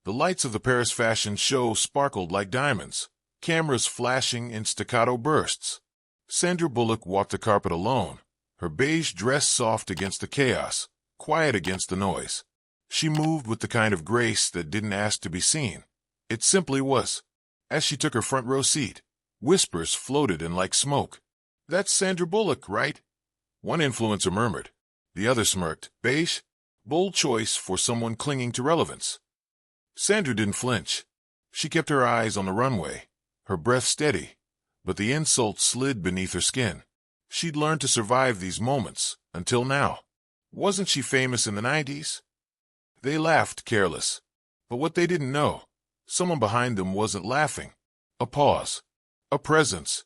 The lights of the Paris fashion show sparkled like diamonds, cameras flashing in staccato bursts. Sandra Bullock walked the carpet alone, her beige dress soft against the chaos, quiet against the noise. She moved with the kind of grace that didn't ask to be seen. It simply was. As she took her front row seat, whispers floated in like smoke. "That's Sandra Bullock, right?" One influencer murmured. The other smirked. "Beige? Bold choice for someone clinging to relevance." Sandra didn't flinch. She kept her eyes on the runway, her breath steady, but the insult slid beneath her skin. She'd learned to survive these moments, until now. Wasn't she famous in the 90s? They laughed, careless. But what they didn't know, someone behind them wasn't laughing. A pause. A presence.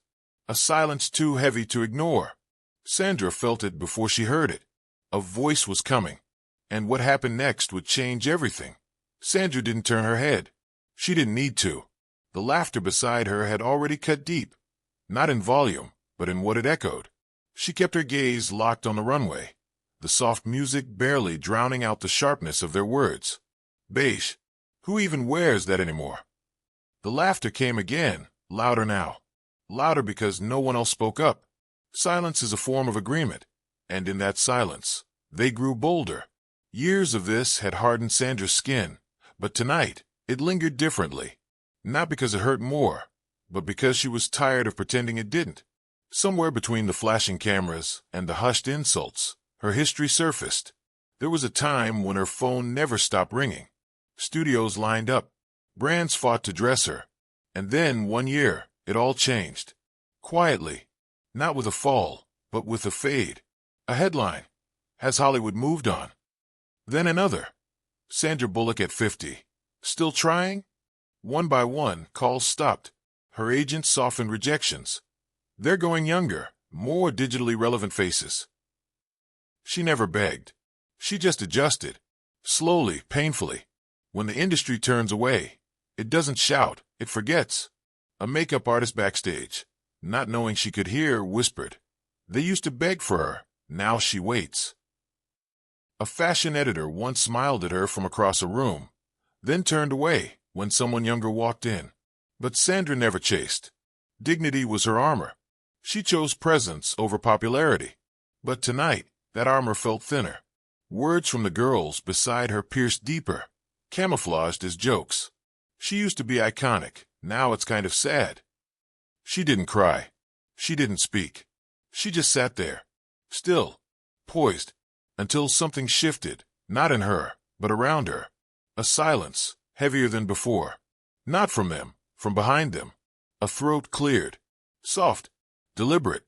A silence too heavy to ignore. Sandra felt it before she heard it. A voice was coming. And what happened next would change everything. Sandra didn't turn her head. She didn't need to. The laughter beside her had already cut deep. Not in volume, but in what it echoed. She kept her gaze locked on the runway, the soft music barely drowning out the sharpness of their words. Beige. Who even wears that anymore? The laughter came again, louder now. Louder because no one else spoke up. Silence is a form of agreement, and in that silence, they grew bolder. Years of this had hardened Sandra's skin, but tonight, it lingered differently. Not because it hurt more, but because she was tired of pretending it didn't. Somewhere between the flashing cameras and the hushed insults, her history surfaced. There was a time when her phone never stopped ringing. Studios lined up. Brands fought to dress her. And then, one year, it all changed. Quietly. Not with a fall, but with a fade. A headline. Has Hollywood moved on? Then another. Sandra Bullock at 50. Still trying? One by one, calls stopped. Her agent softened rejections. They're going younger, more digitally relevant faces. She never begged. She just adjusted. Slowly, painfully. When the industry turns away, it doesn't shout, it forgets. A makeup artist backstage, not knowing she could hear, whispered. They used to beg for her, now she waits. A fashion editor once smiled at her from across a room, then turned away when someone younger walked in. But Sandra never chased. Dignity was her armor. She chose presence over popularity. But tonight, that armor felt thinner. Words from the girls beside her pierced deeper, camouflaged as jokes. She used to be iconic, now it's kind of sad. She didn't cry. She didn't speak. She just sat there, still, poised, until something shifted, not in her, but around her. A silence, heavier than before. Not from them, from behind them. A throat cleared. Soft, deliberate.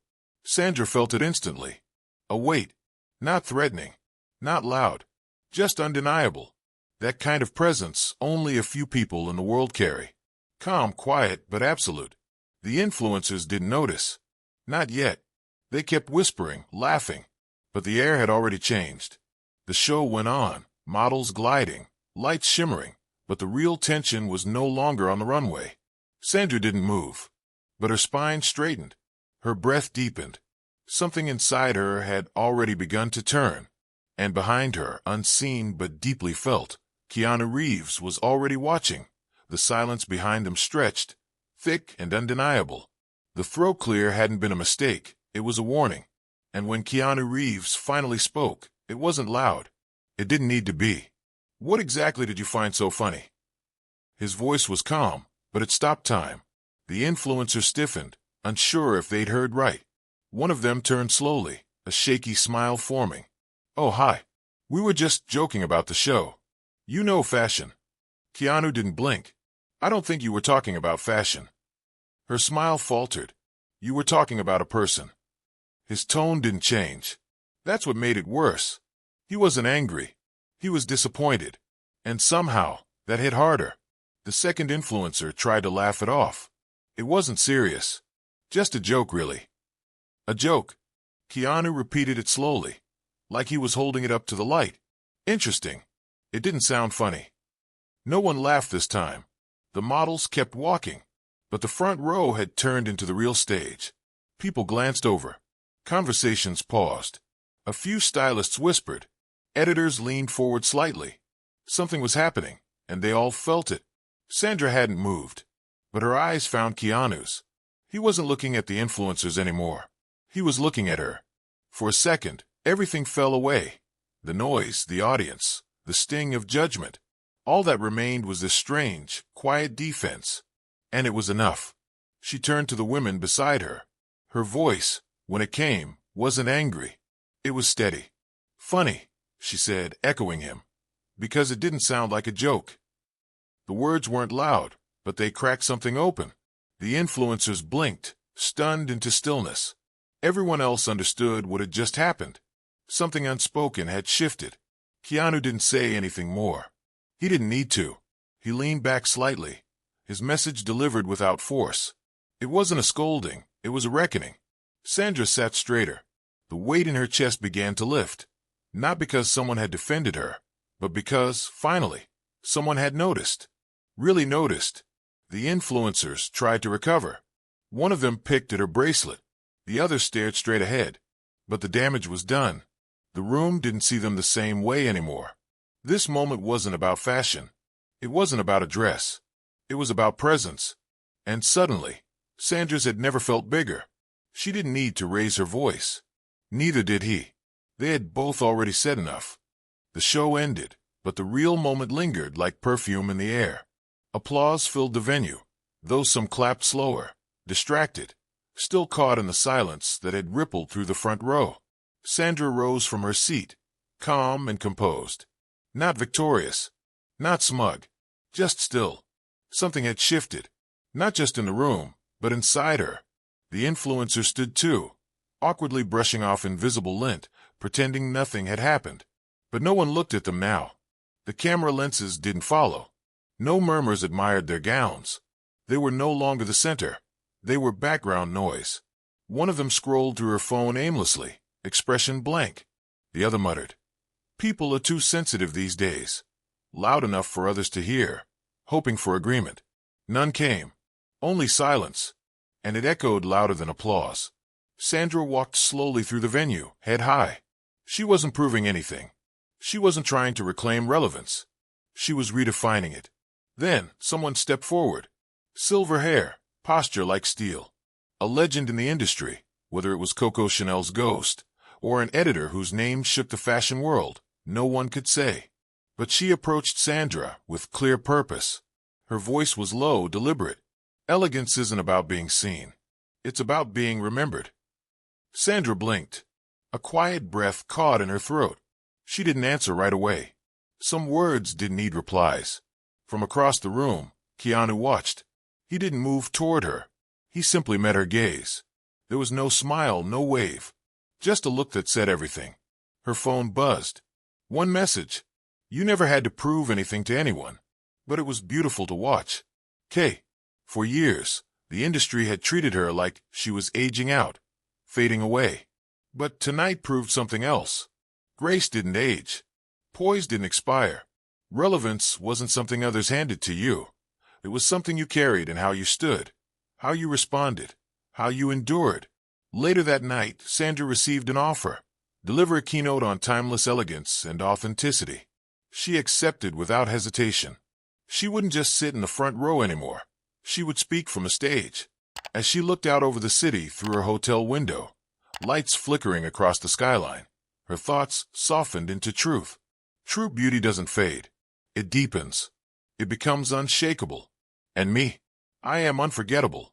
Sandra felt it instantly. A weight. Not threatening. Not loud. Just undeniable. That kind of presence only a few people in the world carry. Calm, quiet, but absolute. The influencers didn't notice. Not yet. They kept whispering, laughing. But the air had already changed. The show went on, models gliding, lights shimmering, but the real tension was no longer on the runway. Sandra didn't move, but her spine straightened. Her breath deepened. Something inside her had already begun to turn. And behind her, unseen but deeply felt, Keanu Reeves was already watching. The silence behind them stretched, thick and undeniable. The throat clear hadn't been a mistake, it was a warning. And when Keanu Reeves finally spoke, it wasn't loud. It didn't need to be. "What exactly did you find so funny?" His voice was calm, but it stopped time. The influencer stiffened, unsure if they'd heard right. One of them turned slowly, a shaky smile forming. "Oh, hi. We were just joking about the show. You know fashion." Keanu didn't blink. "I don't think you were talking about fashion." Her smile faltered. "You were talking about a person." His tone didn't change. That's what made it worse. He wasn't angry. He was disappointed. And somehow, that hit harder. The second influencer tried to laugh it off. It wasn't serious. Just a joke, really. A joke. Keanu repeated it slowly, like he was holding it up to the light. Interesting. It didn't sound funny. No one laughed this time. The models kept walking, but the front row had turned into the real stage. People glanced over. Conversations paused. A few stylists whispered. Editors leaned forward slightly. Something was happening, and they all felt it. Sandra hadn't moved, but her eyes found Keanu's. He wasn't looking at the influencers anymore. He was looking at her. For a second, everything fell away. The noise, the audience, the sting of judgment. All that remained was this strange, quiet defense. And it was enough. She turned to the women beside her. Her voice, when it came, wasn't angry. It was steady. "Funny," she said, echoing him, because it didn't sound like a joke. The words weren't loud, but they cracked something open. The influencers blinked, stunned into stillness. Everyone else understood what had just happened. Something unspoken had shifted. Keanu didn't say anything more. He didn't need to. He leaned back slightly, his message delivered without force. It wasn't a scolding, it was a reckoning. Sandra sat straighter. The weight in her chest began to lift, not because someone had defended her, but because, finally, someone had noticed. Really noticed. The influencers tried to recover. One of them picked at her bracelet. The other stared straight ahead. But the damage was done. The room didn't see them the same way anymore. This moment wasn't about fashion. It wasn't about a dress. It was about presence. And suddenly, Sandra's had never felt bigger. She didn't need to raise her voice. Neither did he. They had both already said enough. The show ended, but the real moment lingered like perfume in the air. Applause filled the venue, though some clapped slower, distracted, still caught in the silence that had rippled through the front row. Sandra rose from her seat, calm and composed. Not victorious, not smug, just still. Something had shifted, not just in the room, but inside her. The influencer stood too, awkwardly brushing off invisible lint, pretending nothing had happened. But no one looked at them now. The camera lenses didn't follow. No murmurs admired their gowns. They were no longer the center. They were background noise. One of them scrolled through her phone aimlessly, expression blank. The other muttered, "People are too sensitive these days." Loud enough for others to hear, hoping for agreement. None came. Only silence. And it echoed louder than applause. Sandra walked slowly through the venue, head high. She wasn't proving anything. She wasn't trying to reclaim relevance. She was redefining it. Then someone stepped forward. Silver hair, posture like steel. A legend in the industry, whether it was Coco Chanel's ghost, or an editor whose name shook the fashion world, no one could say. But she approached Sandra with clear purpose. Her voice was low, deliberate. Elegance isn't about being seen. It's about being remembered. Sandra blinked. A quiet breath caught in her throat. She didn't answer right away. Some words didn't need replies. From across the room, Keanu watched. He didn't move toward her. He simply met her gaze. There was no smile, no wave. Just a look that said everything. Her phone buzzed. One message. You never had to prove anything to anyone. But it was beautiful to watch. K. For years, the industry had treated her like she was aging out, fading away. But tonight proved something else. Grace didn't age. Poise didn't expire. Relevance wasn't something others handed to you. It was something you carried in how you stood, how you responded, how you endured. Later that night, Sandra received an offer. Deliver a keynote on timeless elegance and authenticity. She accepted without hesitation. She wouldn't just sit in the front row anymore. She would speak from a stage. As she looked out over the city through her hotel window, lights flickering across the skyline, her thoughts softened into truth. True beauty doesn't fade. It deepens. It becomes unshakable. And me, I am unforgettable.